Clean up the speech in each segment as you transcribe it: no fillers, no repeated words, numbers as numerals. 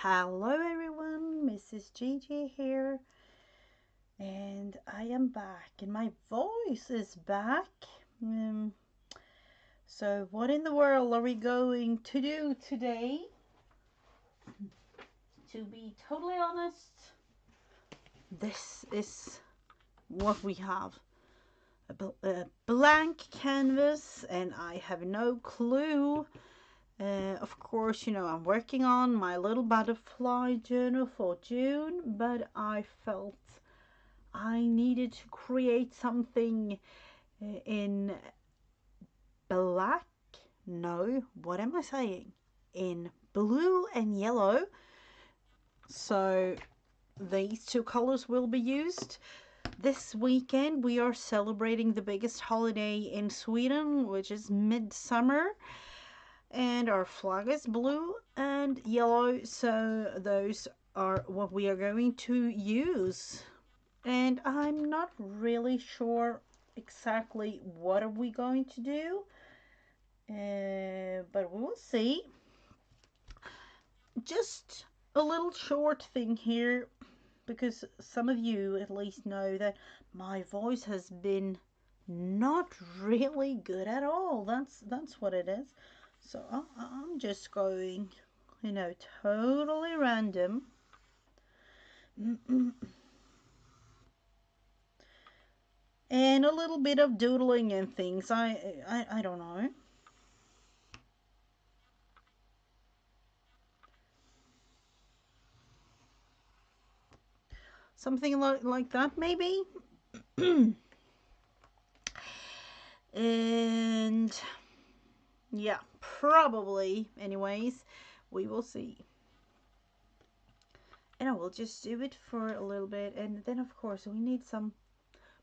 Hello everyone, Mrs. Gigi here, and I am back, and my voice is back. Um, so, what in the world are we going to do today? To be totally honest, this is what we have a blank canvas, and I have no clue. Of course, I'm working on my little butterfly journal for June, but I felt I needed to create something in black. No, what am I saying? In blue and yellow. So these two colors will be used. This weekend we are celebrating the biggest holiday in Sweden, which is midsummer. And our flag is blue and yellow. So those are what we are going to use. And I'm not really sure exactly what are we going to do, but we will see. Just a little short thing here, because some of you at least know that my voice has been not really good at all. That's what it is. So I'm just going, totally random. And a little bit of doodling and things. I don't know. Something like that maybe. And yeah, probably. Anyways, we will see. And I will just do it for a little bit. And then, of course, we need some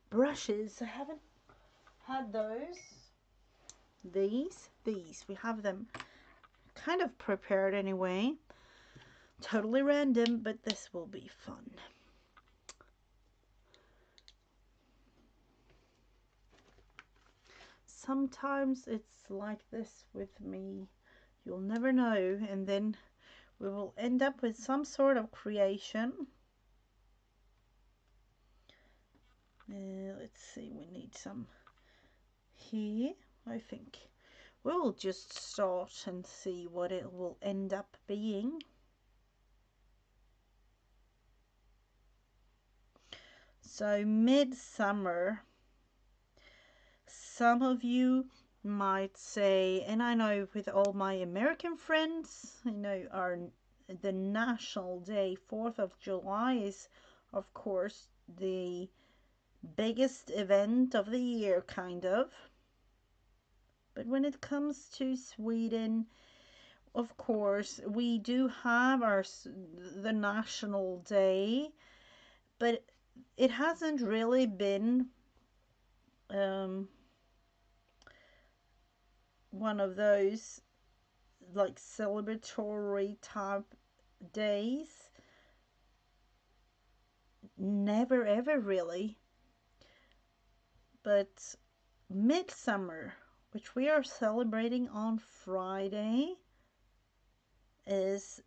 brushes. I haven't had those. These. We have them kind of prepared anyway. Totally random, but this will be fun. Sometimes it's like this with me. You'll never know. And then we will end up with some sort of creation. Let's see, we need some here, I think. We'll just start and see what it will end up being. So midsummer, some of you might say, and I know with all my American friends, the national day, 4th of July is of course the biggest event of the year, kind of. But when it comes to Sweden, of course, we do have the national day, but it hasn't really been um, one of those like celebratory type days. Never ever really. But midsummer, which we are celebrating on Friday, is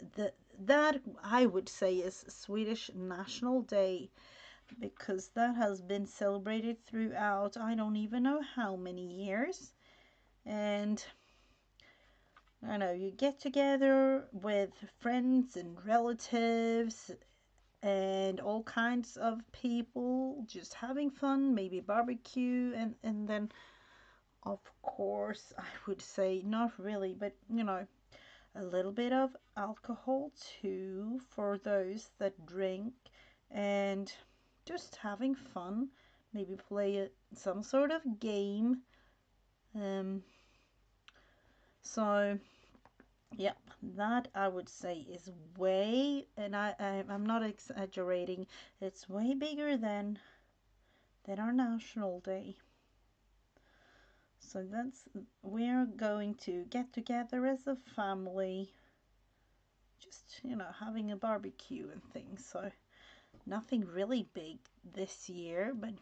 that I would say is Swedish National Day, because that has been celebrated throughout I don't even know how many years. And I know you get together with friends and relatives and all kinds of people just having fun, maybe barbecue, and then of course I would say not really, but a little bit of alcohol too for those that drink, and just having fun, maybe play some sort of game. Um, so yep, that I would say is way, and I'm not exaggerating, it's way bigger than our national day. So we're going to get together as a family, just having a barbecue and things. So nothing really big this year, but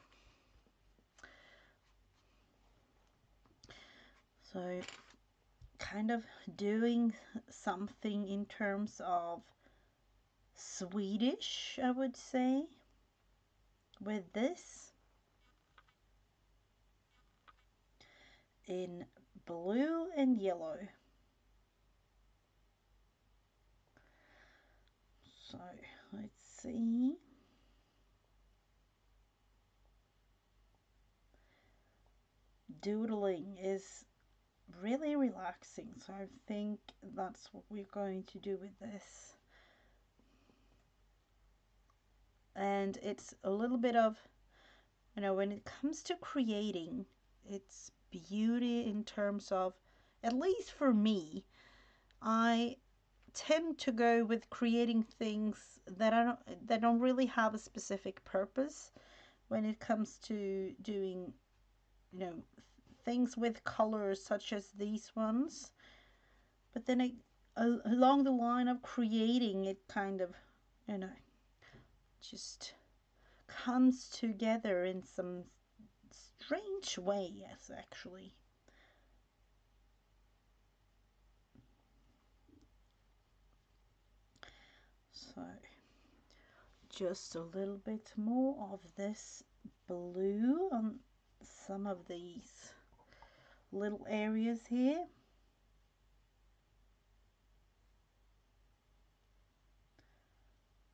so kind of doing something in terms of Swedish, I would say, with this in blue and yellow. So let's see. Doodling is really relaxing, so I think that's what we're going to do with this. And it's a little bit of, you know, when it comes to creating, it's beauty in terms of, at least for me, I tend to go with creating things that don't really have a specific purpose when it comes to doing, you know, things with colors such as these ones. But then along the line of creating, it kind of, you know, just comes together in some strange way, yes, actually. So just a little bit more of this blue on some of these little areas here.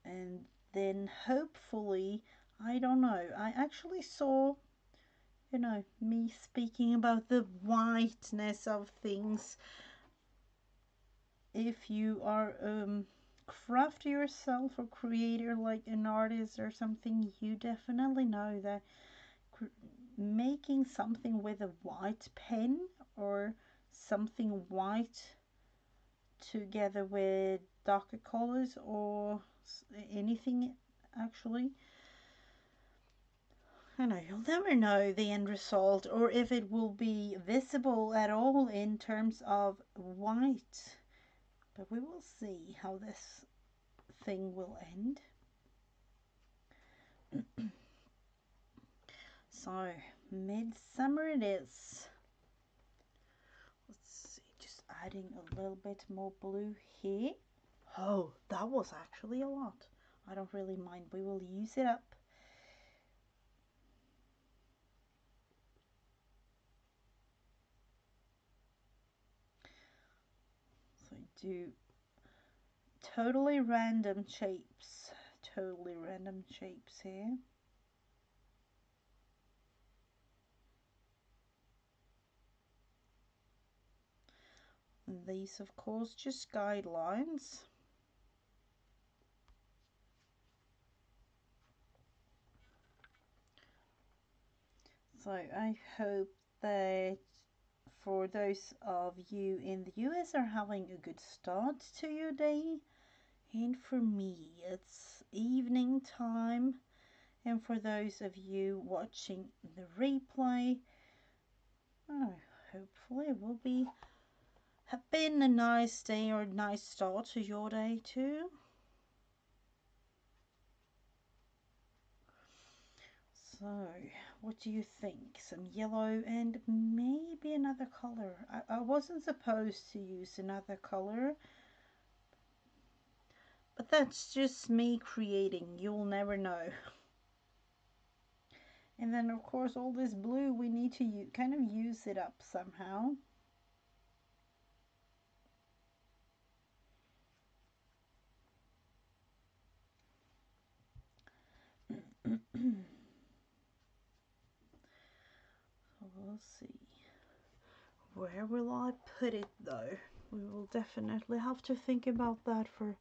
And then hopefully, I don't know, I actually saw, you know, me speaking about the whiteness of things. If you are crafter yourself or creator, like an artist or something, you definitely know that making something with a white pen or something white together with darker colors or anything, actually, I know you'll never know the end result or if it will be visible at all in terms of white, but we will see how this thing will end. So midsummer it is. Let's see, just adding a little bit more blue here. Oh, that was actually a lot. I don't really mind, we will use it up. So do totally random shapes. Totally random shapes here. And these, of course, just guidelines. So I hope that for those of you in the US are having a good start to your day. And for me, it's evening time. And for those of you watching the replay, oh, hopefully it will have been a nice day or a nice start to your day too. So, what do you think? Some yellow and maybe another color. I wasn't supposed to use another color, but that's just me creating. You'll never know. And then, of course, all this blue, we need to kind of use it up somehow. We'll see. Where will I put it though? We will definitely have to think about that for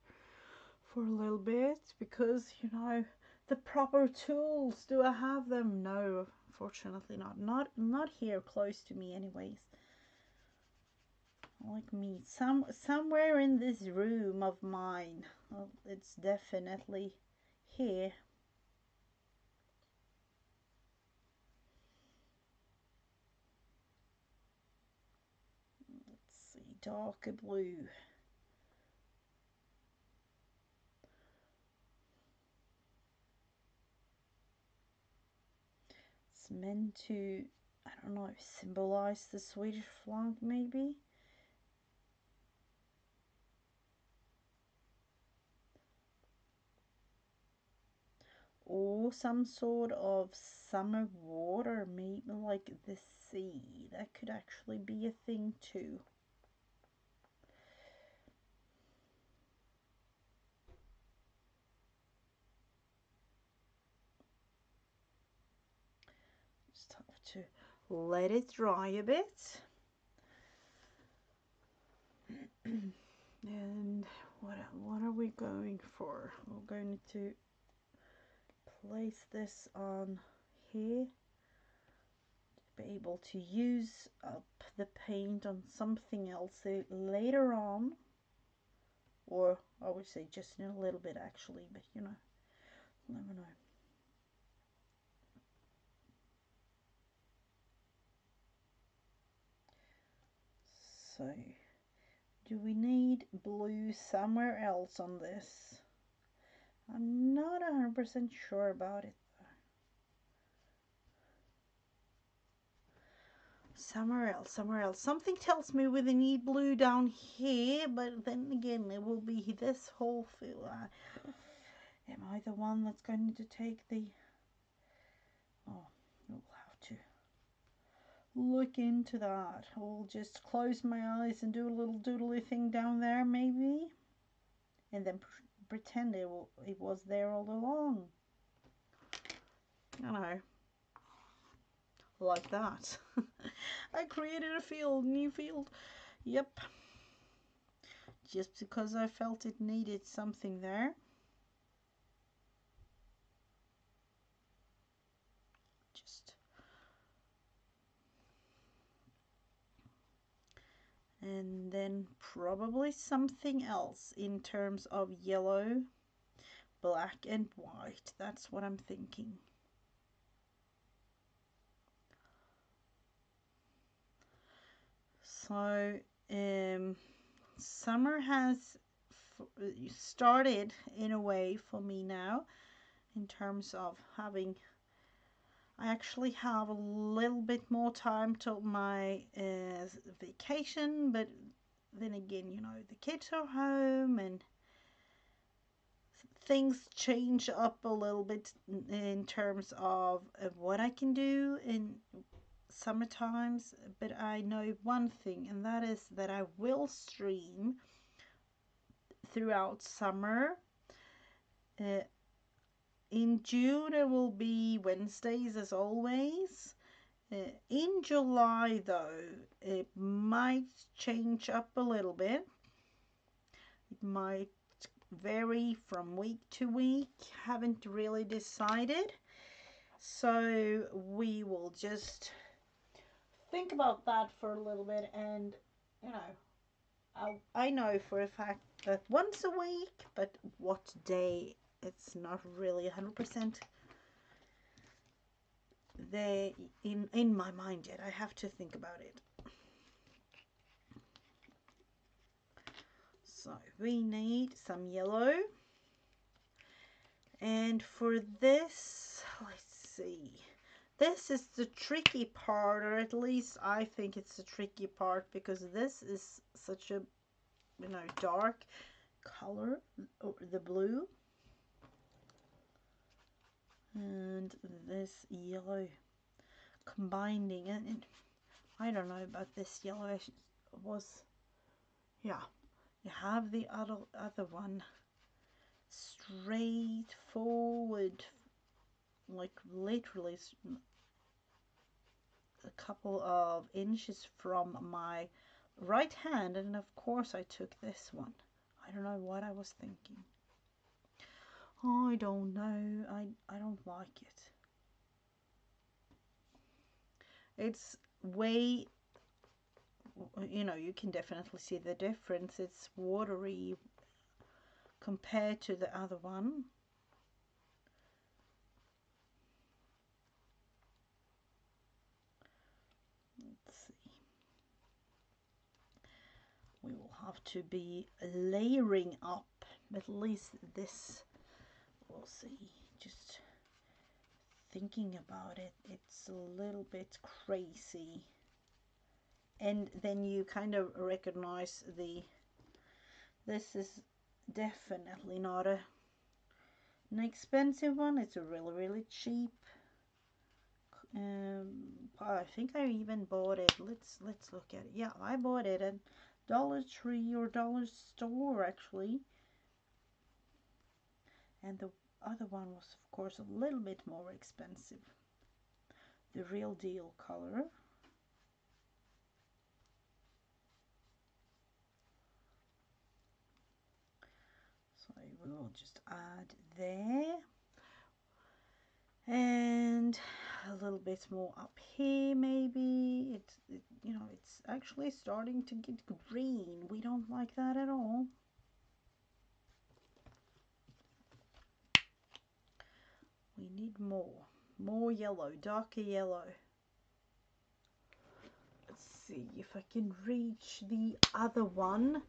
a little bit, because, you know, the proper tools, do I have them? No, fortunately not here close to me anyways. Like me, somewhere in this room of mine. Well, it's definitely here. Let's see, darker blue. It's meant to, I don't know, symbolize the Swedish flag maybe. or some sort of summer water, maybe like the sea. That could actually be a thing too. Just have to let it dry a bit. And what are we going for? We're going to place this on here to be able to use up the paint on something else later on, or I would say just in a little bit actually, but you know, never know. So do we need blue somewhere else on this? I'm not 100% sure about it. Somewhere else, somewhere else. Something tells me we need blue down here, but then again, it will be this whole field. Am I the one that's going to take the... Oh, we'll have to look into that. I'll just close my eyes and do a little doodly thing down there, maybe. And then pretend it was there all along. I know. Like that. I created a field, new field. Yep. Just because I felt it needed something there. Just. And then probably something else in terms of yellow, black and white. That's what I'm thinking. So summer has started in a way for me now, in terms of having, I actually have a little bit more time till my vacation, but then again, you know, the kids are home and things change up a little bit in terms of what I can do in summer times. But I know one thing, and that is that I will stream throughout summer. In June it will be Wednesdays as always. In July though, it might change up a little bit. It might vary from week to week. Haven't really decided. So we will just think about that for a little bit, and you know, I know for a fact that once a week, but what day, it's not really 100% there in my mind yet. I have to think about it. So we need some yellow, and for this, let's see, this is the tricky part, or at least I think it's the tricky part, because this is such a, you know, dark color, the blue, and this yellow combining, and I don't know about this yellow. It was, yeah, you have the other one straight forward, like literally a couple of inches from my right hand, and of course I took this one. I don't know what I was thinking. I don't know. I don't like it. It's way, you know, you can definitely see the difference. It's watery compared to the other one. Let's see. We will have to be layering up, at least this, we'll see. Just thinking about it, it's a little bit crazy. And then you kind of recognize this is definitely not a an expensive one. It's a really cheap. I think I even bought it. Let's look at it. Yeah, I bought it at Dollar Tree or Dollar Store actually. And the other one was of course a little bit more expensive. The real deal color. So we will just add there. And a little bit more up here maybe. You know, it's actually starting to get green. We don't like that at all. We need more yellow, darker yellow. Let's see if I can reach the other one.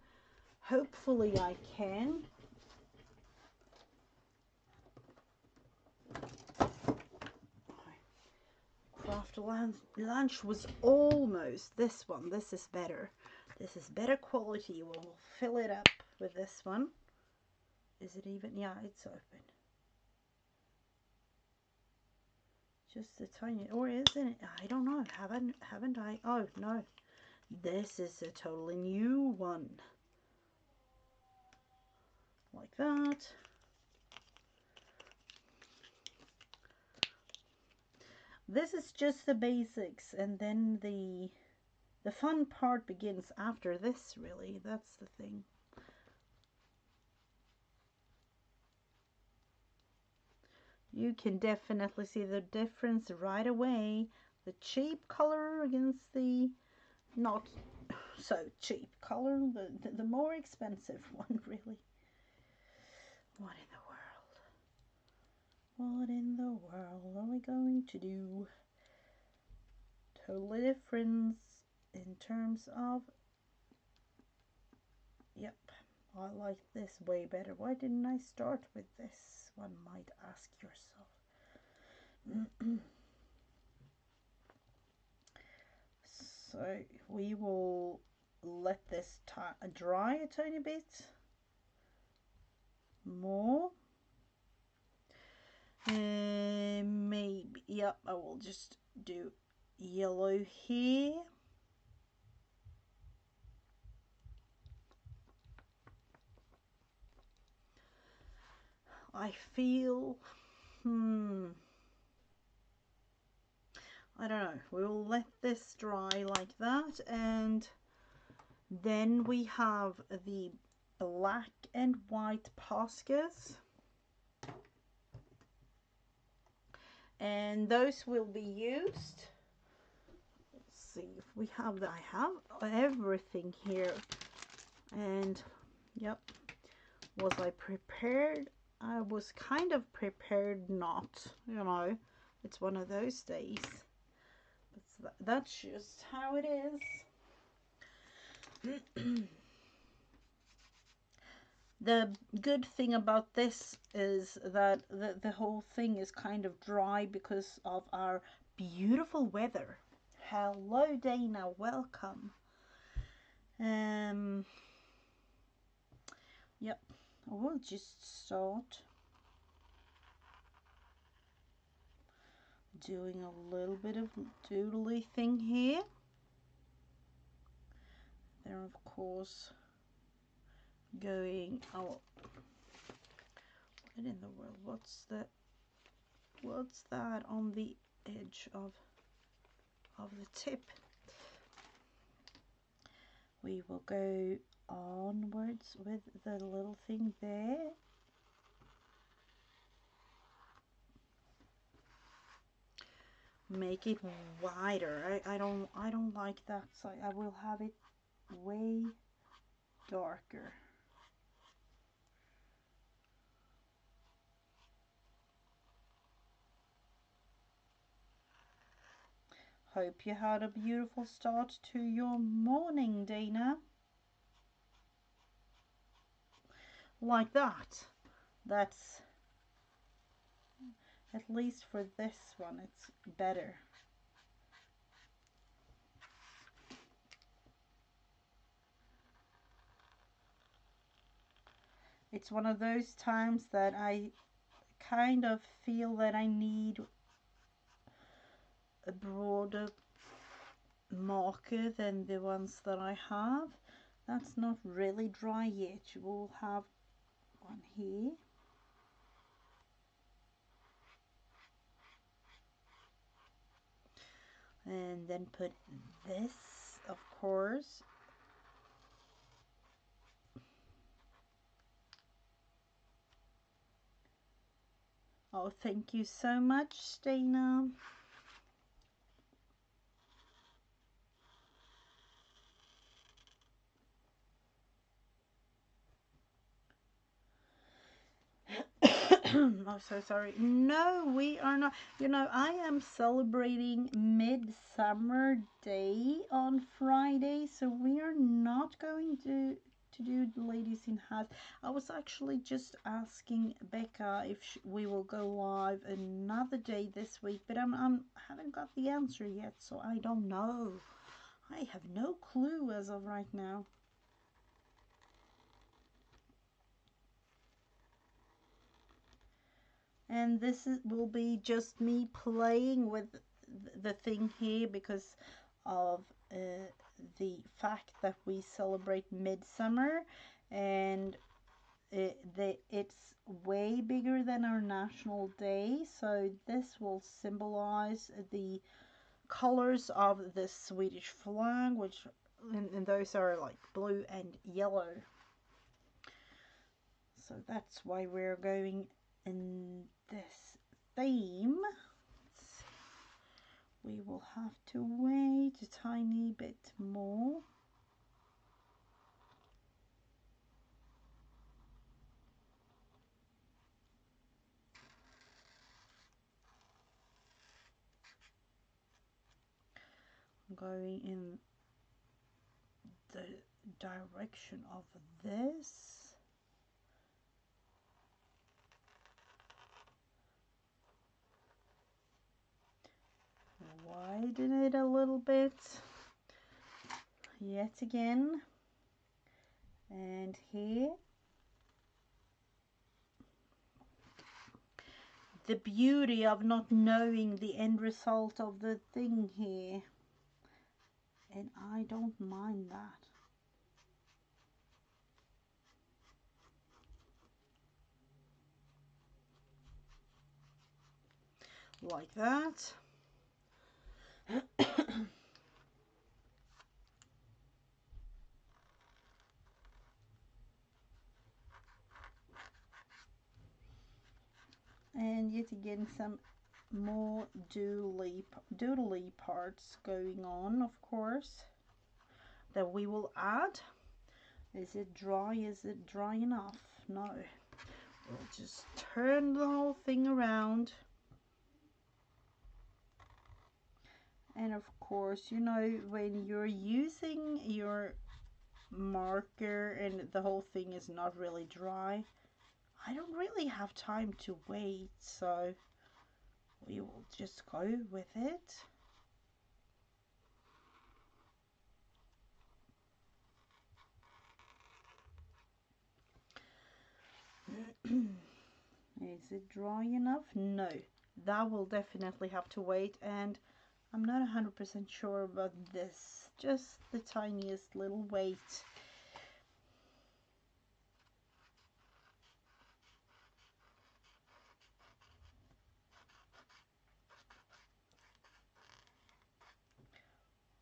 Hopefully I can. Craft lunch was almost this one. This is better. This is better quality. We'll fill it up with this one. Is it even? Yeah, it's open. Just a tiny, or isn't it? I don't know. Haven't I? Oh no, this is a totally new one. Like that. This is just the basics, and then the fun part begins after this, really. That's the thing. You can definitely see the difference right away. The cheap color against the not so cheap color, the more expensive one, really. What in the world? What in the world are we going to do? Totally different in terms of, yep, I like this way better. Why didn't I start with this? One might ask yourself. So we will let this dry a tiny bit more. Maybe, yep, I will just do yellow here. I feel, I don't know, we'll let this dry like that, and then we have the black and white Poscas, and those will be used. Let's see if we have that. I have everything here, and yep, was I prepared? I was kind of prepared not, you know, it's one of those days. That's just how it is. The good thing about this is that the whole thing is kind of dry because of our beautiful weather. Hello Dana, welcome. Yep, I will just start doing a little bit of doodly thing here. There, of course, going, oh, what in the world, what's that on the edge of the tip? We will go onwards with the little thing there. Make it wider. I don't like that, so I will have it way darker. Hope you had a beautiful start to your morning, Dana. Like that. That's, at least for this one, it's better. It's one of those times that I kind of feel that I need a broader marker than the ones that I have. That's not really dry yet. We'll have one here. And then put this, of course. Oh, thank you so much, Stina. I'm so sorry. No, we are not. You know, I am celebrating Midsummer Day on Friday, so we are not going to do the ladies in hats. I was actually just asking Becca if we will go live another day this week, but I'm haven't got the answer yet, so I don't know. I have no clue as of right now. And will be just me playing with the thing here because of the fact that we celebrate midsummer, and it's way bigger than our national day, so this will symbolize the colors of the Swedish flag, which and those are like blue and yellow. So that's why we're going in this theme. We will have to wait a tiny bit more. I'm going in the direction of this. Widen it a little bit yet again, and here. The beauty of not knowing the end result of the thing here, and I don't mind that. Like that. And yet again some more doodly parts going on, of course, that we will add. Is it dry? Is it dry enough? No. We'll just turn the whole thing around. And of course, you know, when you're using your marker and the whole thing is not really dry, I don't really have time to wait, so we will just go with it. Is it dry enough? No, that will definitely have to wait, and I'm not 100% sure about this. Just the tiniest little wait.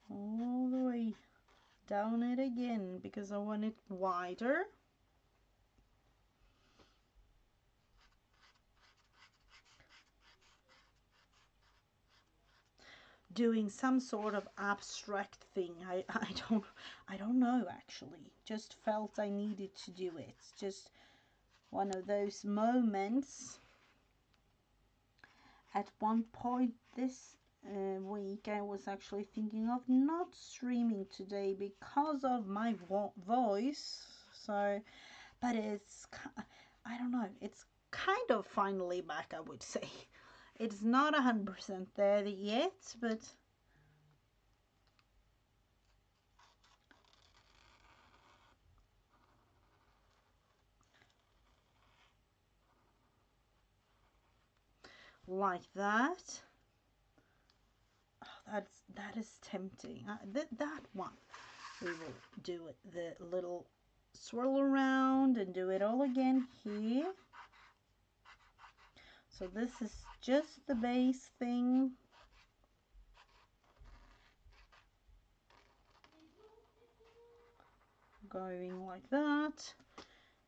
All the way down it again because I want it wider. Doing some sort of abstract thing. I don't know actually. Just felt I needed to do it. Just one of those moments. At one point this week I was actually thinking of not streaming today because of my voice. So, but I don't know. It's kind of finally back, I would say. It's not 100% there yet, but like that. Oh, that is tempting. That one we will do it, the little swirl around and do it all again here. So this is just the base thing. Going like that.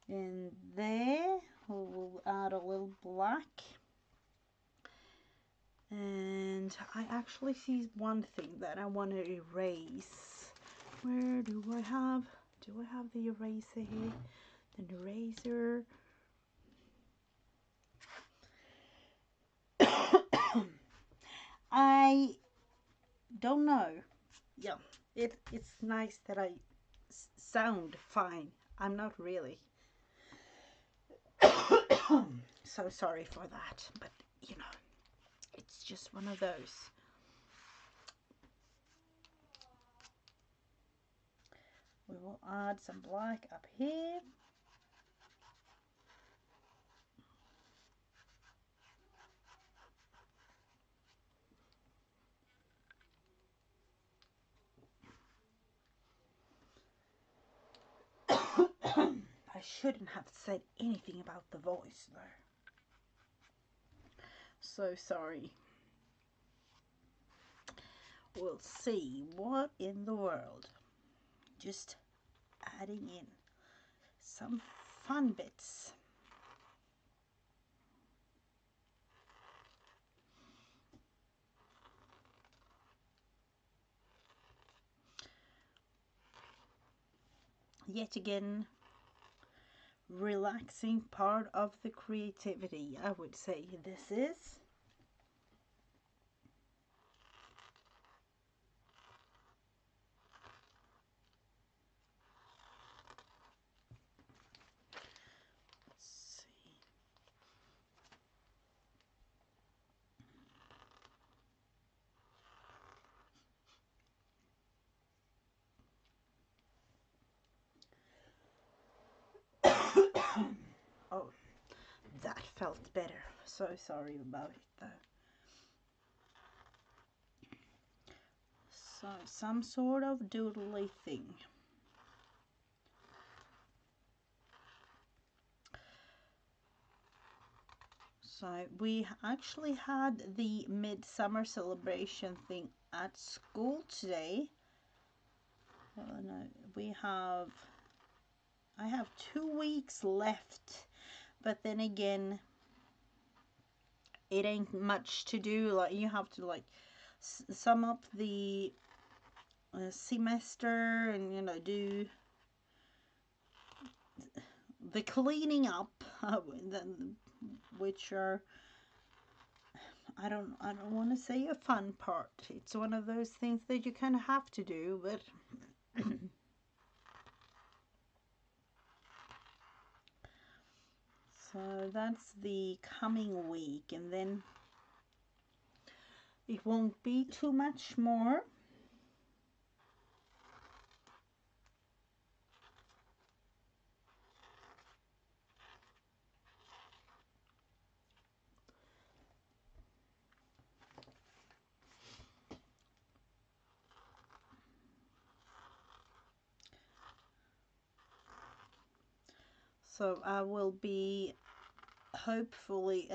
And there we'll add a little black. And I actually see one thing that I want to erase. Where do I have the eraser here? The eraser. I don't know. Yeah, it's nice that I sound fine. I'm not really. So sorry for that, but you know, it's just one of those. We will add some black up here. I shouldn't have said anything about the voice though. So sorry. We'll see what in the world. Just adding in some fun bits. Yet again, relaxing part of the creativity, I would say this is. Let's see. Oh, that felt better. So sorry about it though. So some sort of doodly thing. So we actually had the midsummer celebration thing at school today. No, I have 2 weeks left, but then again, it ain't much to do. Like you have to like sum up the semester and do the cleaning up, which are I don't want to say a fun part. It's one of those things that you kind of have to do, but so that's the coming week, and then it won't be too much more. So I will be hopefully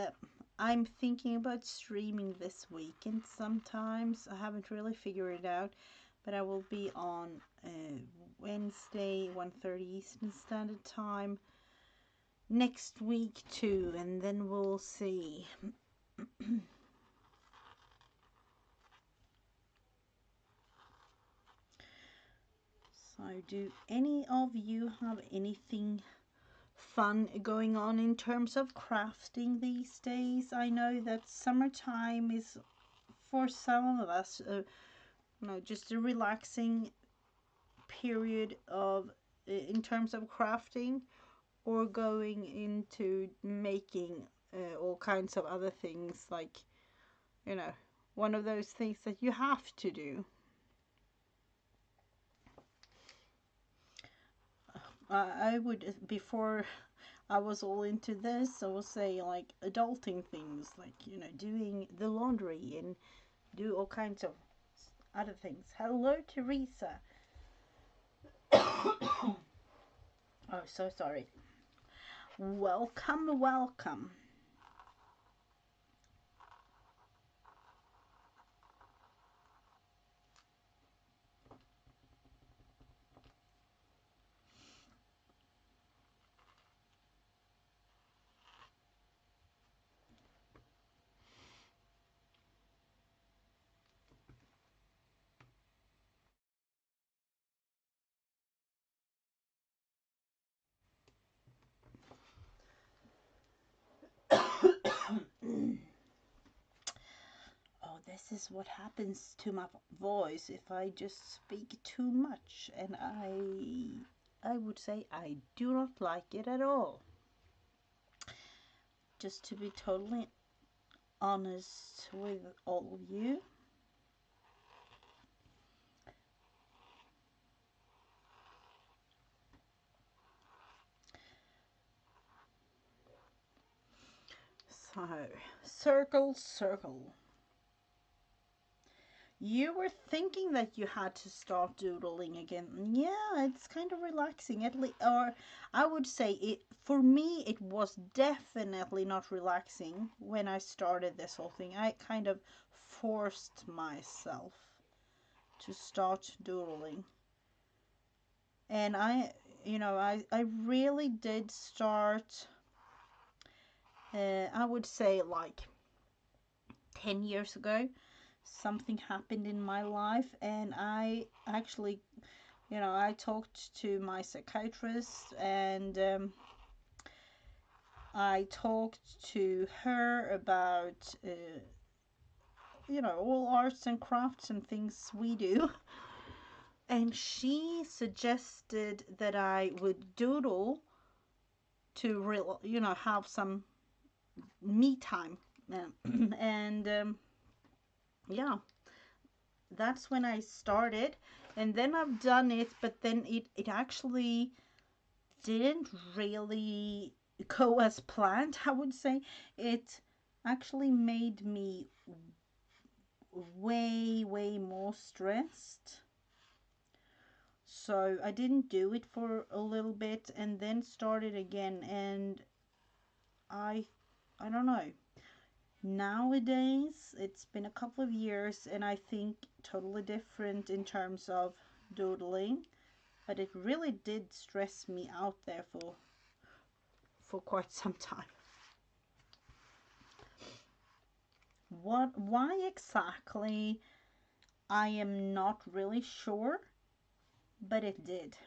I'm thinking about streaming this weekend sometimes. I haven't really figured it out, but I will be on Wednesday 1:30 Eastern Standard Time next week too, and then we'll see. So do any of you have anything fun going on in terms of crafting these days? I know that summertime is for some of us just a relaxing period of in terms of crafting, or going into making all kinds of other things, like one of those things that you have to do. I would, before I was all into this. I will say like adulting things, like doing the laundry and do all kinds of other things. Hello, Teresa. Oh, so sorry. Welcome, welcome. Oh, this is what happens to my voice if I just speak too much, and I would say I do not like it at all. Just to be totally honest with all of you. So, circle, circle. You were thinking that you had to start doodling again. Yeah, it's kind of relaxing. At least, or I would say it for me. It was definitely not relaxing when I started this whole thing. I kind of forced myself to start doodling, and I really did start. I would say like 10 years ago. Something happened in my life, and I actually I talked to my psychiatrist, and I talked to her about all arts and crafts and things we do, and she suggested that I would doodle to have some me time. And yeah, that's when I started, and then I've done it, but then it actually didn't really go as planned. I would say it actually made me way more stressed. So I didn't do it for a little bit and then started again, and I I don't know. Nowadays, it's been a couple of years, and I think totally different in terms of doodling, but it really did stress me out there for quite some time. Why exactly, I am not really sure, but it did.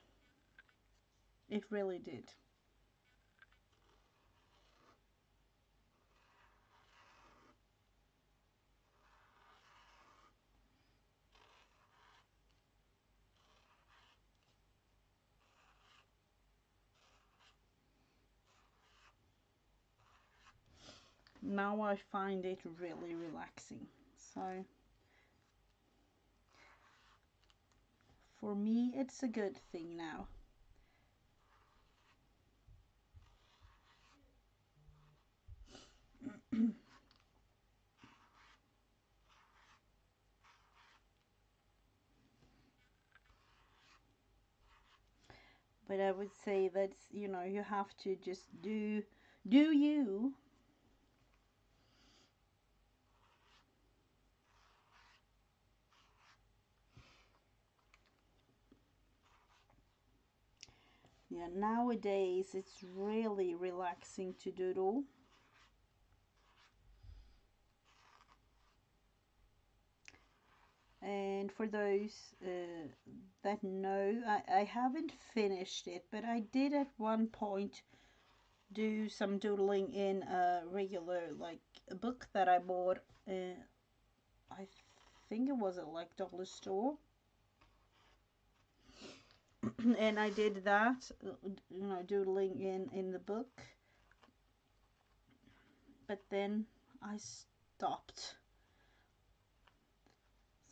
It really did. Now I find it really relaxing. So for me, it's a good thing now. But I would say that's, you have to just do you. Yeah, nowadays it's really relaxing to doodle. And for those that know, I haven't finished it, but I did at one point do some doodling in a regular, like, a book that I bought. I think it was at like dollar store, and I did that, doodling in the book. But then I stopped.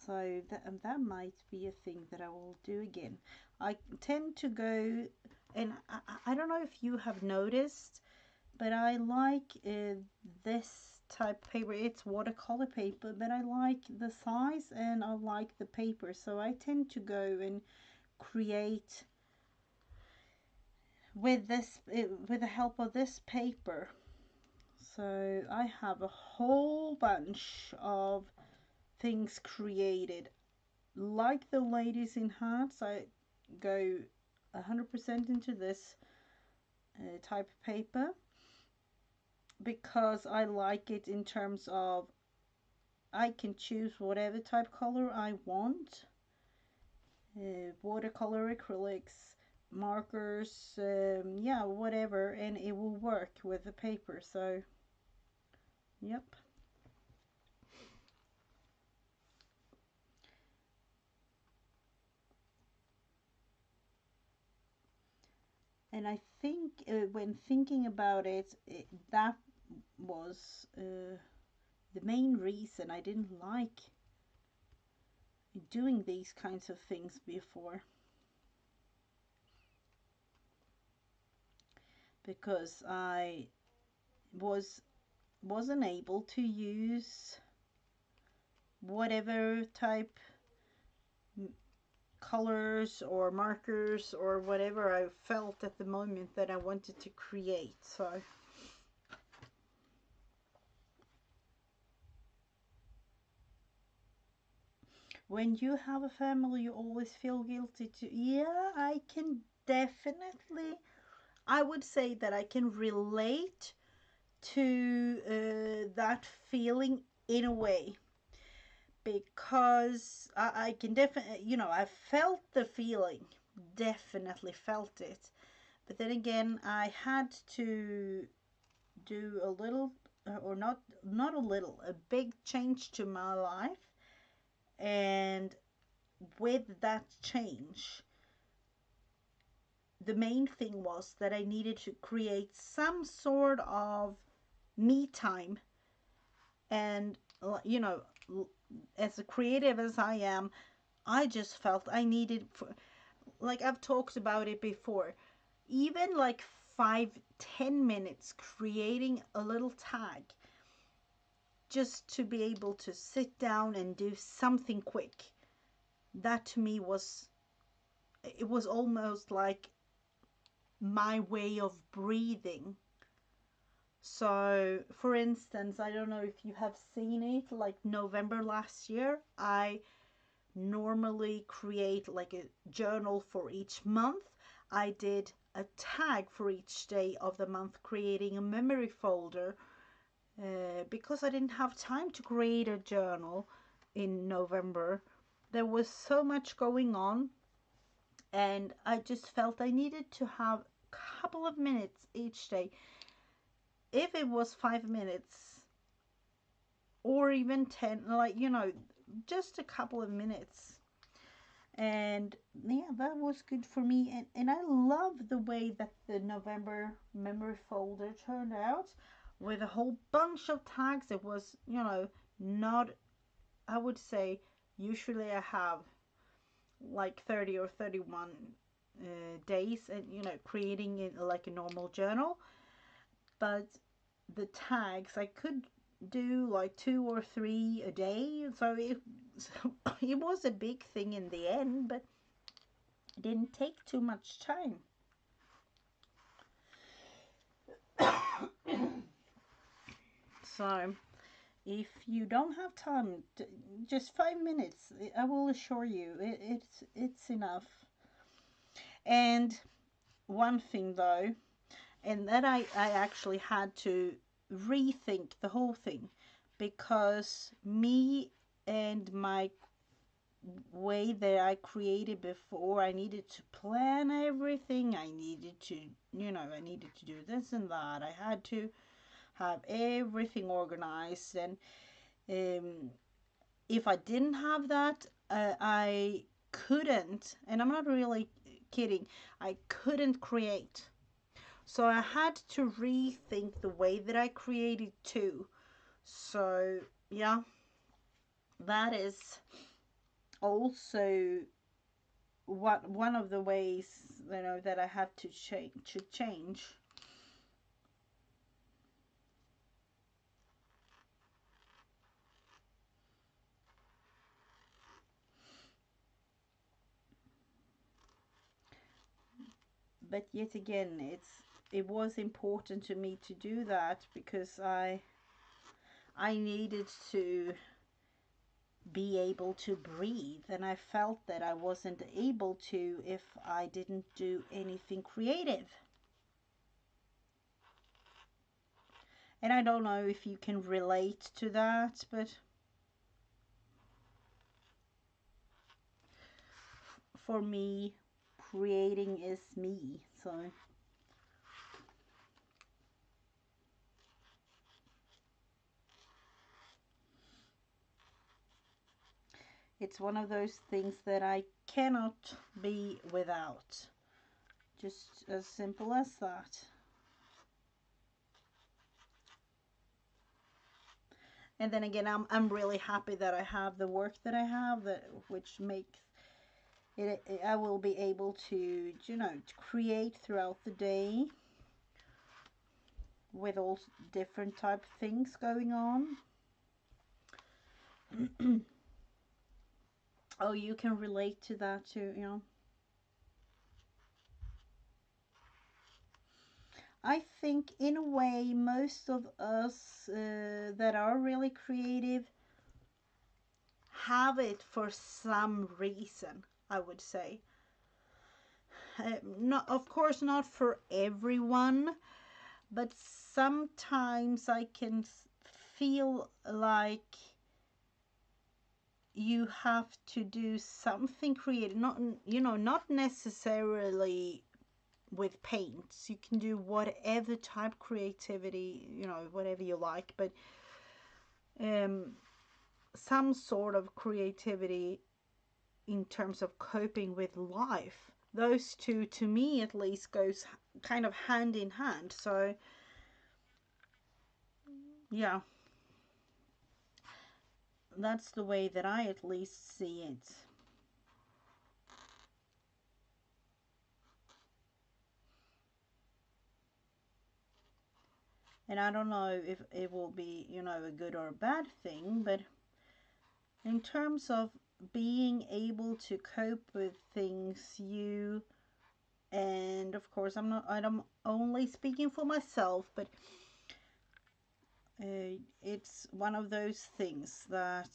So that might be a thing that I will do again. I tend to go And I don't know if you have noticed, but I like this type of paper. It's watercolor paper, but I like the size and I like the paper. So I tend to go and create with this, with the help of this paper. So I have a whole bunch of things created. Like the ladies in hats, I go 100% into this type of paper because I like it in terms of I can choose whatever type color I want. Watercolor, acrylics, markers, yeah, whatever, and it will work with the paper. So, yep. And I think when thinking about it, that was the main reason I didn't like doing these kinds of things before, because I was wasn't able to use whatever type colors or markers or whatever I felt at the moment that I wanted to create. So when you have a family, you always feel guilty to, yeah, I can definitely, I would say that I can relate to that feeling in a way, because I can definitely, I felt the feeling, definitely felt it. But then again, I had to do a little, or not a little, a big change to my life. And with that change, the main thing was that I needed to create some sort of me time. And, as creative as I am, I just felt I needed, like I've talked about it before, even like 5-10 minutes creating a little tag just to be able to sit down and do something quick. That to me was, it was almost like my way of breathing. So, for instance, I don't know if you have seen it, like November last year, I normally create like a journal for each month. I did a tag for each day of the month, creating a memory folder, because I didn't have time to create a journal in November. There was so much going on, and I just felt I needed to have a couple of minutes each day. If it was 5 minutes or even 10, like, just a couple of minutes. And yeah, that was good for me. And I love the way that the November memory folder turned out with a whole bunch of tags. It was, not, I would say, usually I have like 30 or 31 days, and creating it like a normal journal. But the tags I could do like 2 or 3 a day, so it was a big thing in the end, but it didn't take too much time. So if you don't have time, just 5 minutes, I will assure you, it's enough. And one thing though, and that I actually had to rethink the whole thing, because me and my way that I created before, I needed to plan everything. I needed to, I needed to do this and that. I had to have everything organized. And if I didn't have that, I couldn't, and I'm not really kidding, I couldn't create. So I had to rethink the way that I created too. So, yeah, that is also one of the ways, you know, that I have to change. But yet again, it was important to me to do that because I needed to be able to breathe, and I felt that I wasn't able to if I didn't do anything creative. And I don't know if you can relate to that, but for me, creating is me. So it's one of those things that I cannot be without. Just as simple as that. And then again, I'm really happy that I have the work that I have, that which makes I will be able to, you know, to create throughout the day with all different type of things going on. Oh, you can relate to that too, you know. I think in a way most of us that are really creative have it for some reason, I would say. Not, of course, not for everyone, but sometimes I can feel like you have to do something creative, not, you know, not necessarily with paints. You can do whatever type creativity, you know, whatever you like, but um some sort of creativity in terms of coping with life. Those two, to me at least, goes kind of hand in hand. So yeah, that's the way that I at least see it. And I don't know if it will be, you know, a good or a bad thing, but in terms of being able to cope with things, you, and of course I'm only speaking for myself, but it's one of those things that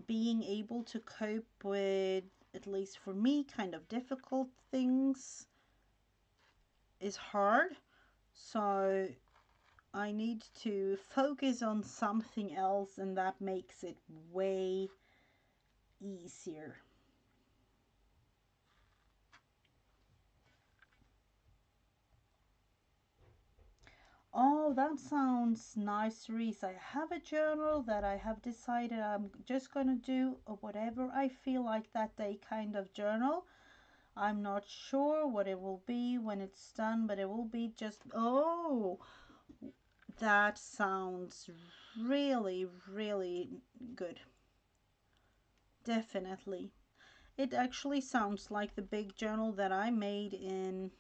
being able to cope with, at least for me, kind of difficult things is hard. So I need to focus on something else, and that makes it way easier. Oh, that sounds nice, Reese. I have a journal that I have decided I'm just going to do whatever I feel like that day kind of journal. I'm not sure what it will be when it's done, but it will be just, oh, that sounds really, really good. Definitely. It actually sounds like the big journal that I made in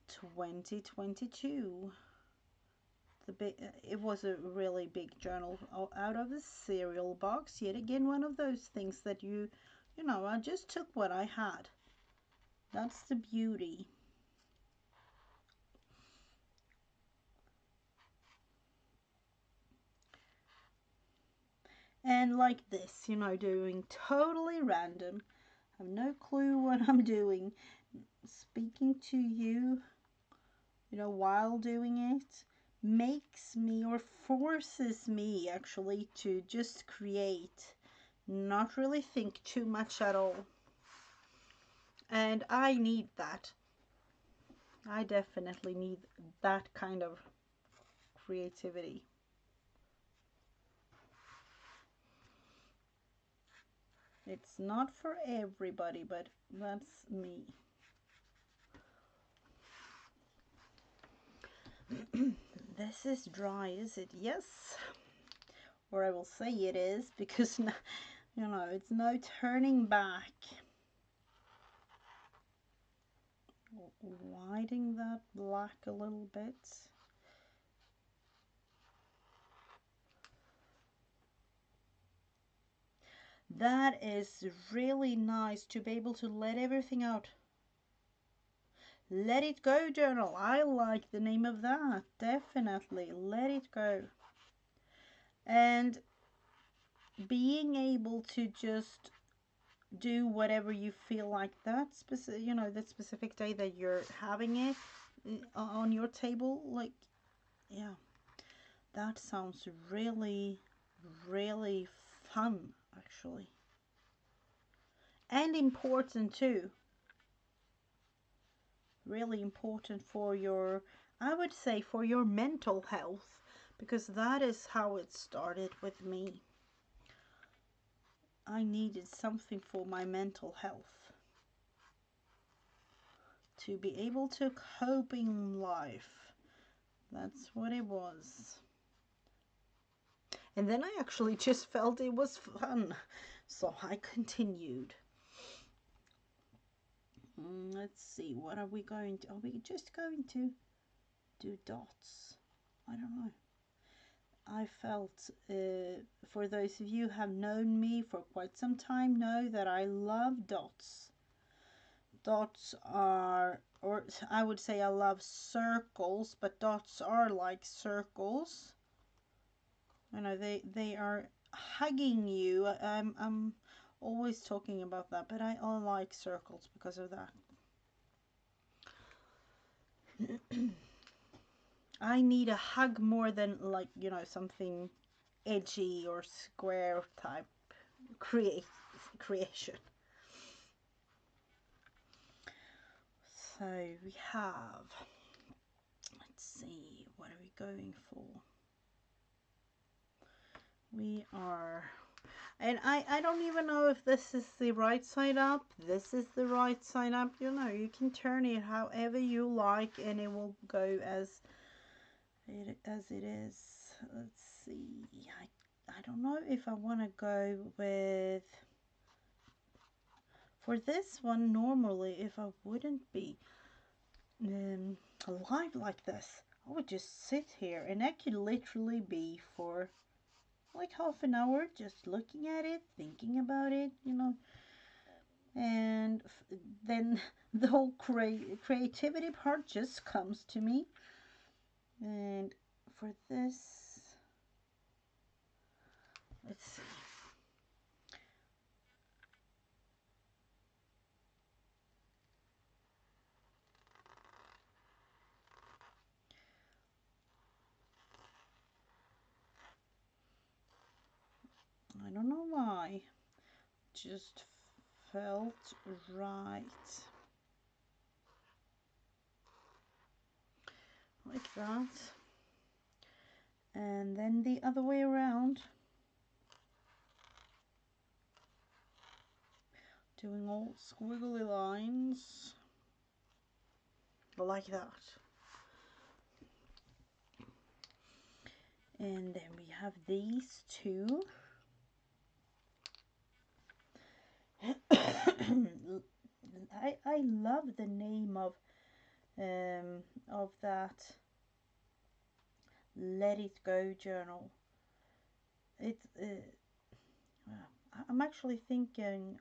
2022. It was a really big journal out of a cereal box. Yet again, one of those things that you know, I just took what I had. That's the beauty. And like this, you know, doing totally random. I have no clue what I'm doing. Speaking to you, you know, while doing it makes me or forces me actually to just create, not really think too much at all. And I need that. I definitely need that kind of creativity. It's not for everybody, but that's me. This is dry, is it? Yes. Or I will say it is, because You know, it's no turning back. Whiting that black a little bit. That is really nice to be able to let everything out. Let it go journal. I like the name of that. Definitely. Let it go. And being able to just do whatever you feel like that specific, you know, that specific day that you're having it on your table. Like, yeah, that sounds really, really fun, actually. And important too. Really important for your, I would say, for your mental health, because that is how it started with me. I needed something for my mental health to be able to cope in life. That's what it was. And then I actually just felt it was fun, so I continued. Let's see, what are we going to, are we just going to do dots? I don't know. I felt, for those of you who have known me for quite some time, know that I love dots. Dots are, or I would say I love circles, but dots are like circles. You know, they are hugging you. I'm always talking about that, but I like circles because of that. I need a hug more than, like, you know, something edgy or square type creation. So we have, let's see, what are we going for? We are, and I don't even know if this is the right side up. This is the right side up. You know, you can turn it however you like and it will go as it is. Let's see. I don't know if I want to go with, for this one, normally if I wouldn't be live like this, I would just sit here and that could literally be for like half an hour, just looking at it, thinking about it, you know. And then the whole creativity part just comes to me. And for this, let's see. I don't know why, just felt right. Like that. And then the other way around. Doing all squiggly lines. Like that. And then we have these two. I love the name of that Let It Go journal. It's I'm actually thinking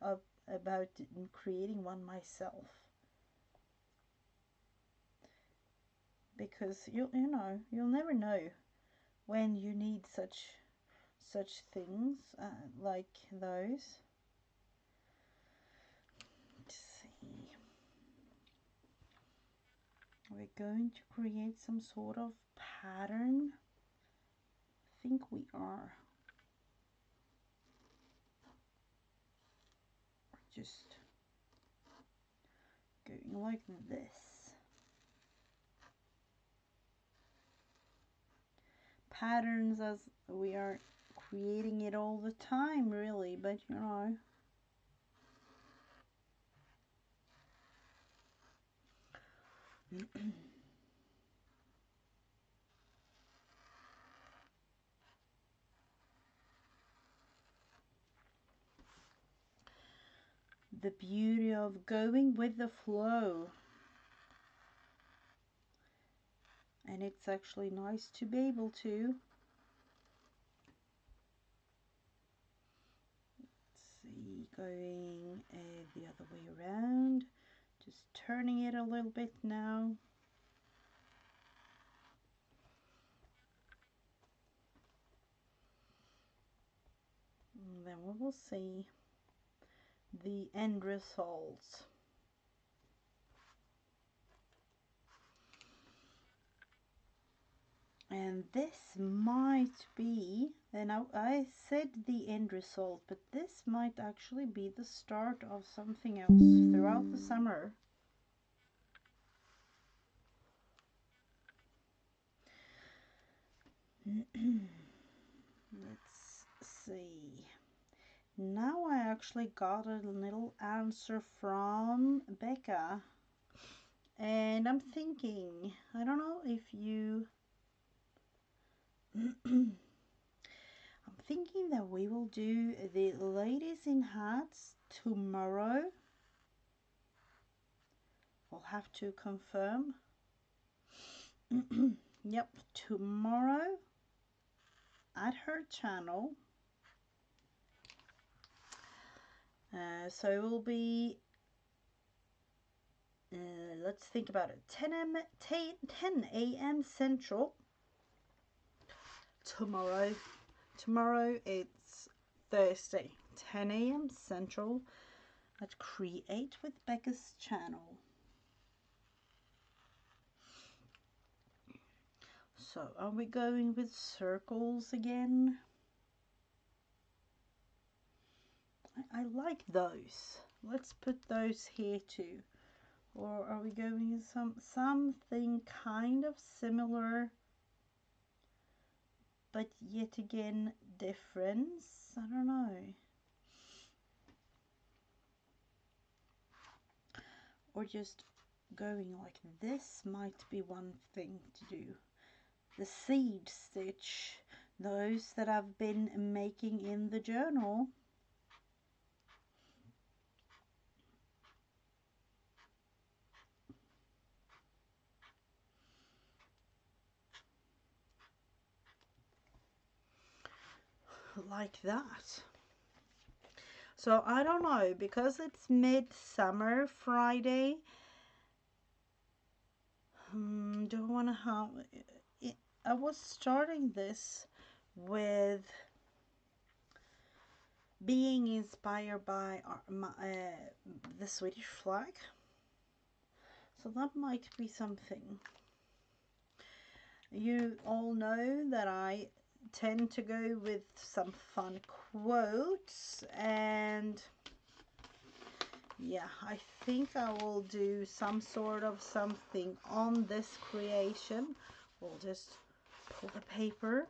about creating one myself, because you know, you'll never know when you need such things like those. Let's see. We're going to create some sort of pattern. I think we are. Just going like this. Patterns as we are creating it all the time, really, but you know. the beauty of going with the flow. And it's actually nice to be able to. Let's see, going the other way around. Just turning it a little bit now. And then we will see the end results. And this might be, and I said the end result, but this might actually be the start of something else throughout the summer. Let's see. Now I actually got a little answer from Becca. And I'm thinking, I don't know if you... I'm thinking that we will do the ladies in hats tomorrow. We'll have to confirm. Yep, tomorrow at her channel. So it will be, let's think about it, 10 a.m. Central tomorrow. Tomorrow it's Thursday, 10 a.m. Central at Create with Becca's channel. So are we going with circles again? I like those. Let's put those here too. Or are we going with something kind of similar, but yet again difference? I don't know. Or just going like this might be one thing to do. The seed stitch, those that I've been making in the journal. Like that. So I don't know, because it's Midsummer Friday. Do I want to have it? I was starting this with being inspired by the Swedish flag. So that might be something. You all know that I tend to go with some fun quotes, and yeah, I think I will do some sort of something on this creation. We'll just pull the paper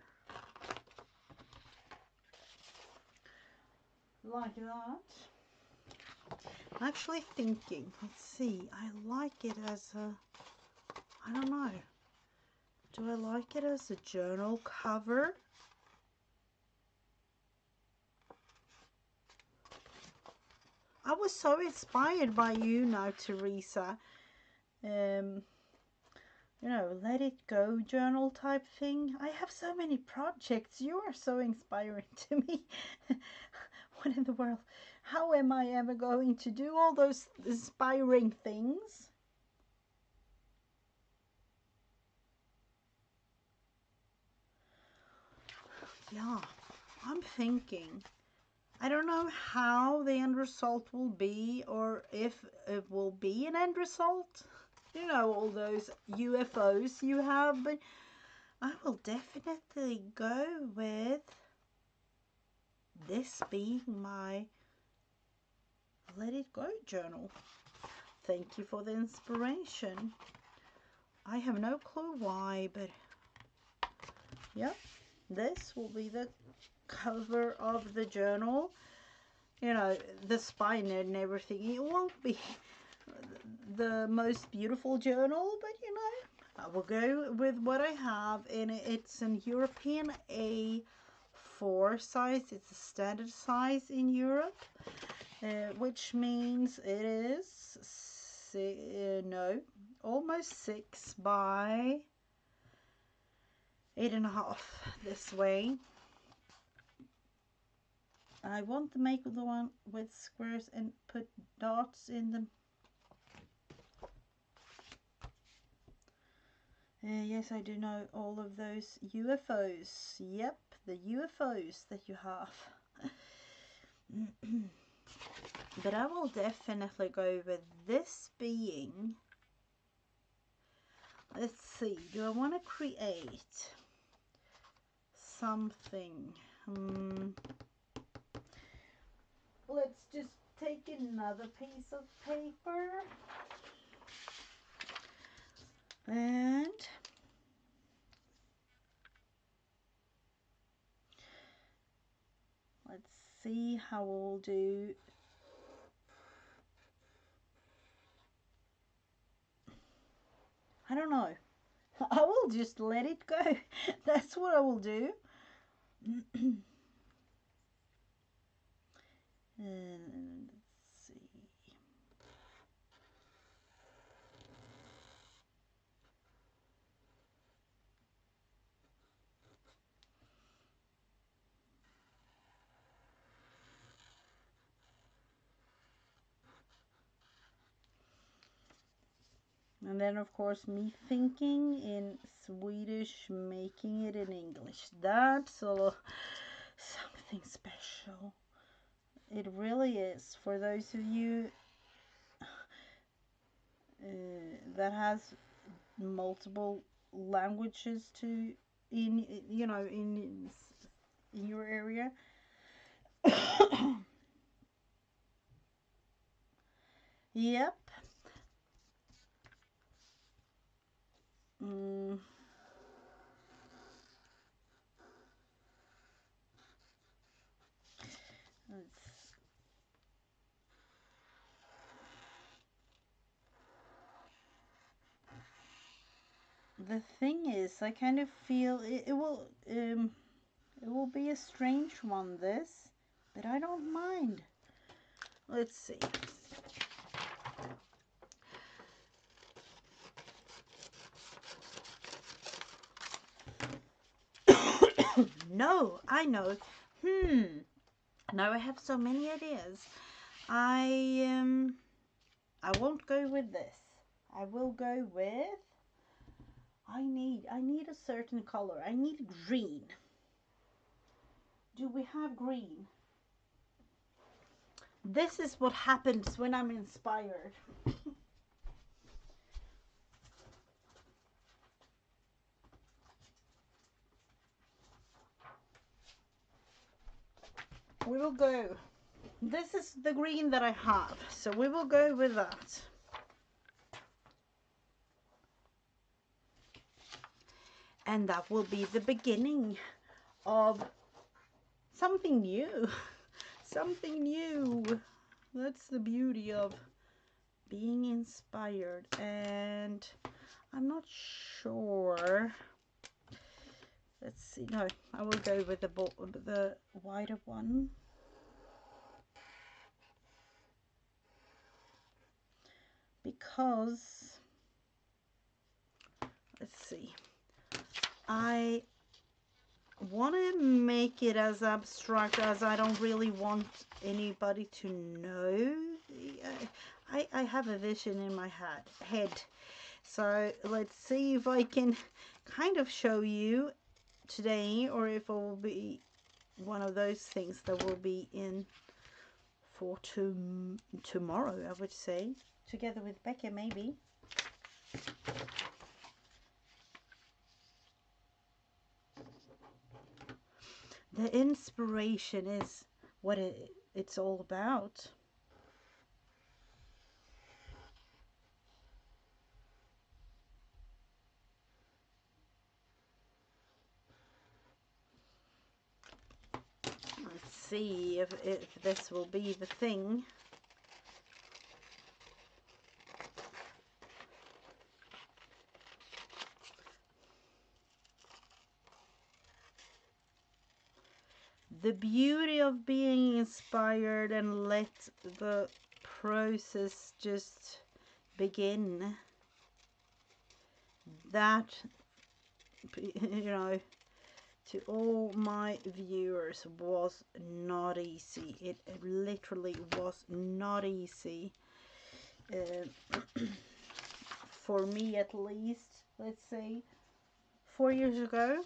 like that. I'm actually thinking, let's see, I like it as a, I don't know, do I like it as a journal cover? I was so inspired by you now, Teresa. You know, let it go journal type thing. I have so many projects. You are so inspiring to me. What in the world? How am I ever going to do all those inspiring things? Yeah, I'm thinking. I don't know how the end result will be, or if it will be an end result. You know, all those UFOs you have, but I will definitely go with this being my Let It Go journal. Thank you for the inspiration. I have no clue why, but yep, this will be the cover of the journal. You know, the spine and everything. It won't be the most beautiful journal, but you know, I will go with what I have, and it's an European A4 size. It's a standard size in Europe, which means it is no, almost 6 by 8.5 this way. I want to make the one with squares and put dots in them. Yes, I do know all of those UFOs. Yep, the UFOs that you have. But I will definitely go with this being. Let's see, do I want to create something? Let's just take another piece of paper. And let's see how we'll do. I don't know. I will just let it go. That's what I will do. And let's see. And then, of course, me thinking in Swedish, making it in English. That's something special. It really is. For those of you that has multiple languages in your area. Yep. The thing is, I kind of feel it will be a strange one, this, but I don't mind. Let's see. No, I know. Now I have so many ideas. I won't go with this. I will go with, I need a certain color. I need green. Do we have green? This is what happens when I'm inspired. We will go. This is the green that I have, so we will go with that. And that will be the beginning of something new. Something new. That's the beauty of being inspired. And I'm not sure. Let's see. No, I will go with the wider one. Because, let's see. I want to make it as abstract as I don't really want anybody to know. I have a vision in my head. So let's see if I can kind of show you today, or if it will be one of those things that will be in for tomorrow, I would say, together with Becca maybe. The inspiration is what it's all about. Let's see if this will be the thing. the beauty of being inspired and let the process just begin. That, you know, to all my viewers, was not easy. It literally was not easy. For me, at least, let's say 4 years ago.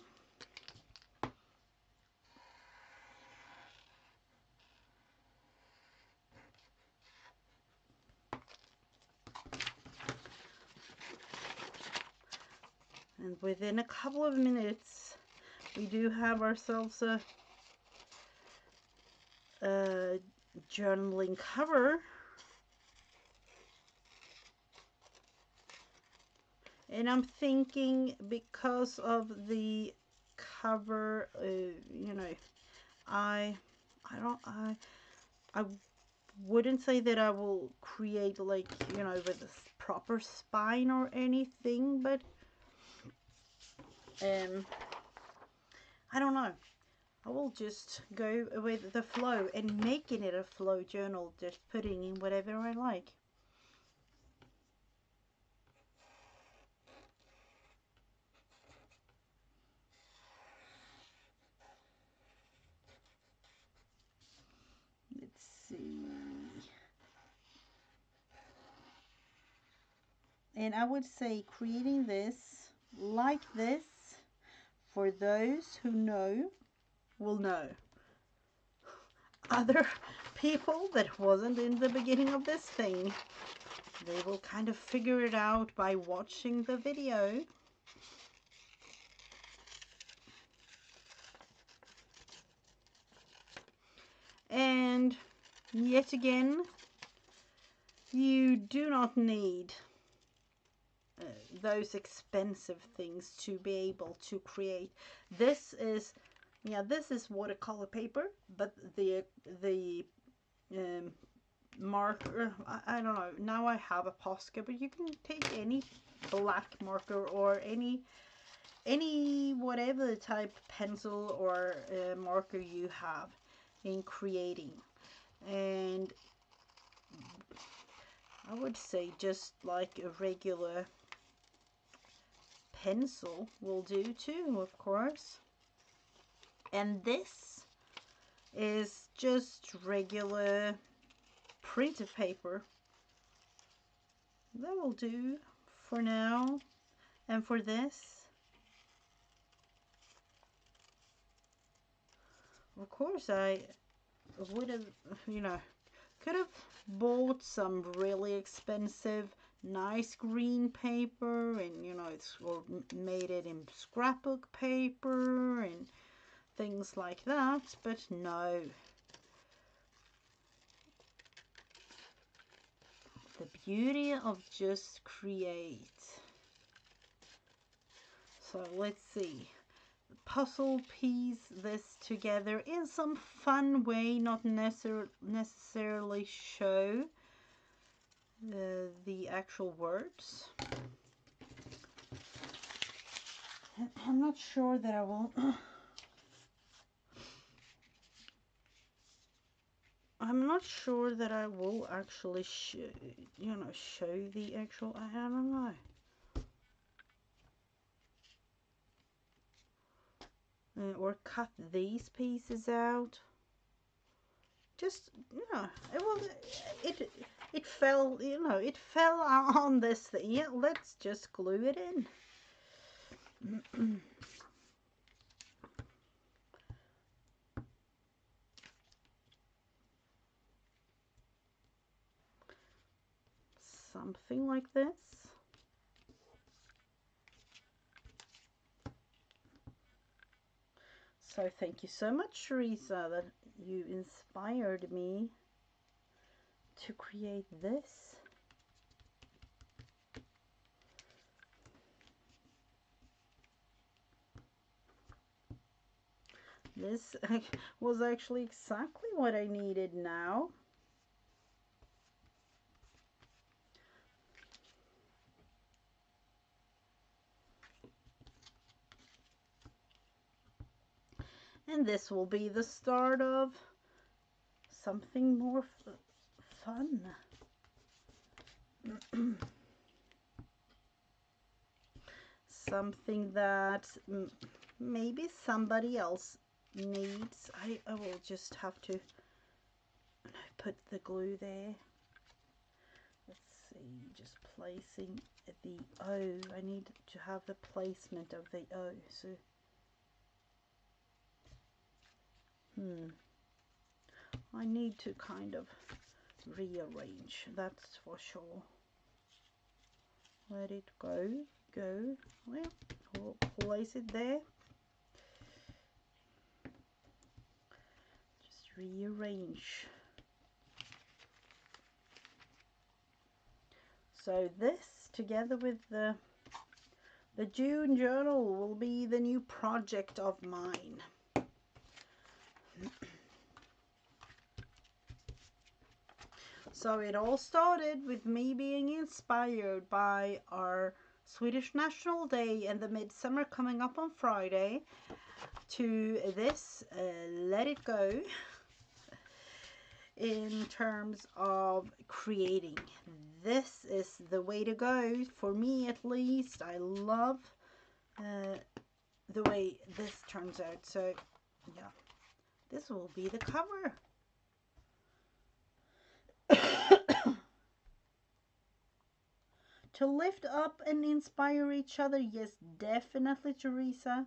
And within a couple of minutes, we do have ourselves a journaling cover. And I'm thinking, because of the cover, you know, I wouldn't say that I will create, like, you know, with a proper spine or anything, but I don't know. I will just go with the flow and making it a flow journal, just putting in whatever I like. Let's see. And I would say creating this like this, for those who know, will know. Other people that wasn't in the beginning of this thing, they will kind of figure it out by watching the video. And yet again, you do not need those expensive things to be able to create. This is, yeah, this is watercolor paper, but the marker, I don't know, now I have a Posca, but you can take any black marker or any whatever type pencil or marker you have in creating. And I would say just like a regular pencil will do too, of course. And this is just regular printed paper. That will do for now. And for this, of course, I would have, you know, could have bought some really expensive nice green paper, and you know, it's, or made it in scrapbook paper and things like that, but no. The beauty of just create. So let's see. Puzzle piece this together in some fun way, not necessarily show the actual words. I'm not sure that I will. I'm not sure that I will actually show the actual. I don't know. Or cut these pieces out. Just, you know, it fell, you know, it fell on this thing. Yeah, let's just glue it in. Something like this. So thank you so much, Teresa, that you inspired me to create this. This was actually exactly what I needed now. And this will be the start of something more fun. Something that maybe somebody else needs. I will just have to put the glue there. Let's see, just placing the O. I need to have the placement of the O. So, I need to kind of rearrange, that's for sure. Let it go. Well, we'll place it there. Just rearrange. So this, together with the June journal, will be the new project of mine. So it all started with me being inspired by our Swedish National Day and the Midsummer coming up on Friday to this Let It Go in terms of creating. This is the way to go, for me at least. I love the way this turns out. So yeah, this will be the cover. To lift up and inspire each other, yes, definitely, Teresa.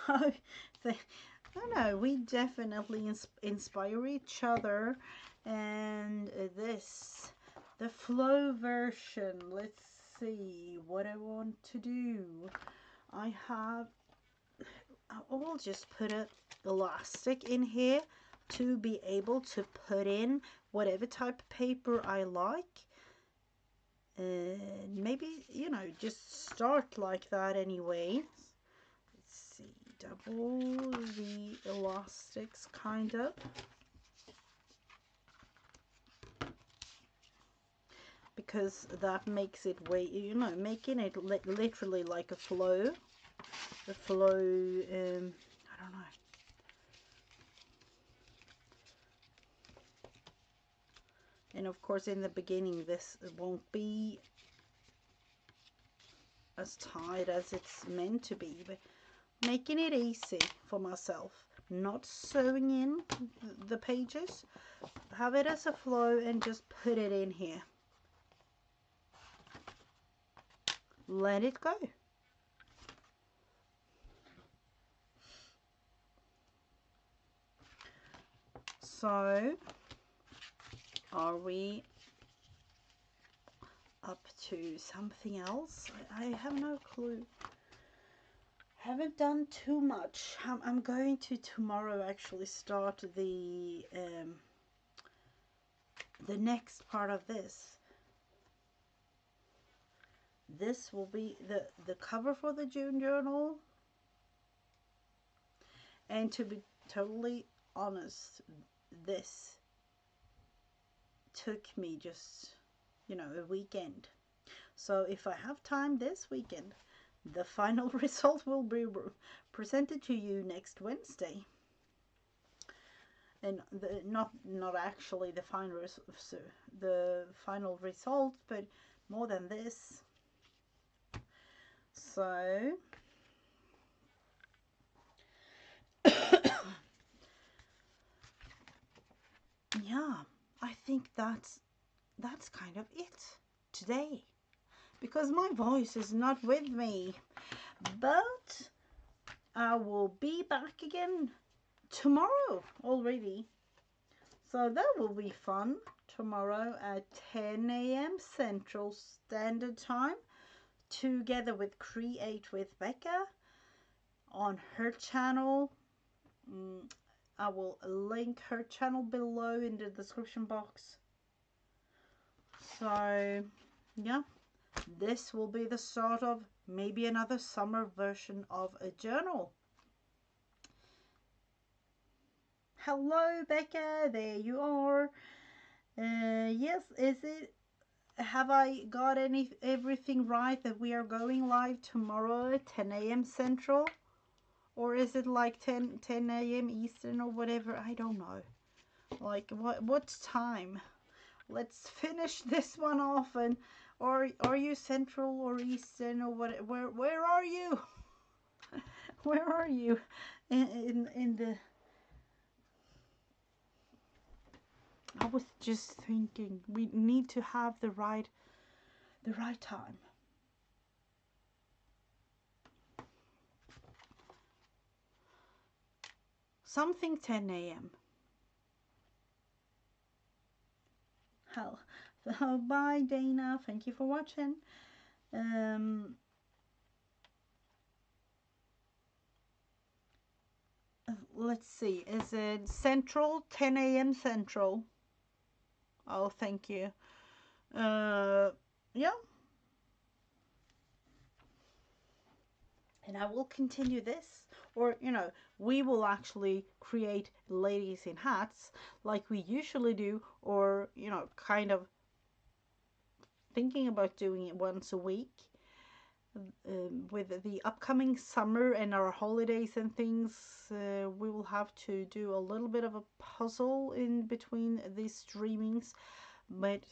I know, we definitely inspire each other. And the flow version, let's see what I want to do. I'll just put an elastic in here to be able to put in whatever type of paper I like. And maybe, you know, just start like that anyway. Let's see, double the elastics kind of. Because that makes it way, you know, making it literally like a flow. The flow, I don't know. And of course in the beginning this won't be as tight as it's meant to be, but making it easy for myself, not sewing in the pages, have it as a flow and just put it in here. Let it go. So are we up to something else? I have no clue. Haven't done too much. I'm going to tomorrow actually start the next part of this. This will be the cover for the June journal. And to be totally honest, this took me just, you know, a weekend. So if I have time this weekend, the final result will be presented to you next Wednesday. And not actually the final result, but more than this. So yeah, I think that's kind of it today, because my voice is not with me, but I will be back again tomorrow already, so that will be fun. Tomorrow at 10 a.m. Central Standard Time, together with Create with Becca on her channel. I will link her channel below in the description box. So yeah, this will be the start of maybe another summer version of a journal. Hello Becca, there you are. Yes, is it have I got everything right that we are going live tomorrow at 10 a.m. Central? Or is it like 10 a.m. Eastern or whatever? I don't know. Like what time? Let's finish this one off. And or are you Central or Eastern or what? Where are you? Where are you in the? I was just thinking we need to have the right time. Something 10 a.m. Hell. So bye Dana. Thank you for watching. Let's see. Is it Central? 10 a.m. Central. Oh, thank you. Yeah. And I will continue this, or we will actually create ladies in hats like we usually do, or kind of thinking about doing it once a week. With the upcoming summer and our holidays and things, we will have to do a little bit of a puzzle in between these streamings, but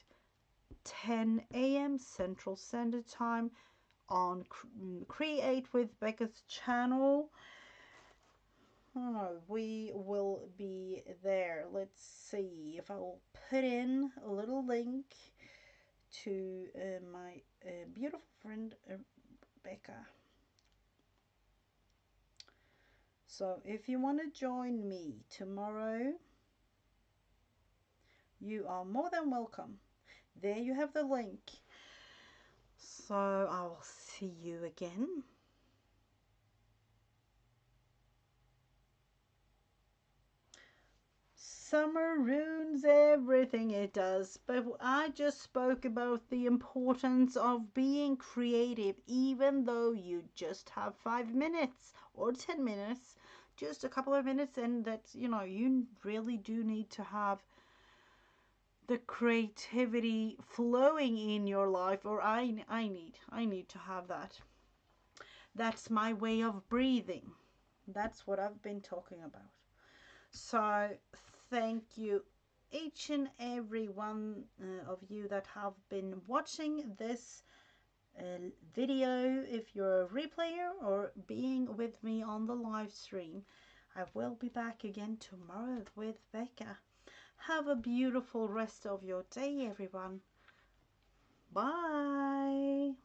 10 a.m. Central Standard Time on Create with Becca's channel. We will be there. Let's see if I will put in a little link to my beautiful friend Becca. So if you want to join me tomorrow, you are more than welcome. There you have the link. So I will see you again. Summer ruins everything, it does. But I just spoke about the importance of being creative, even though you just have 5 minutes or 10 minutes, just a couple of minutes, and that you really do need to have the creativity flowing in your life, or I need to have that. That's my way of breathing. That's what I've been talking about. So thank you each and every one of you that have been watching this video. If you're a replayer or being with me on the live stream, I will be back again tomorrow with Becca. Have a beautiful rest of your day, everyone. Bye.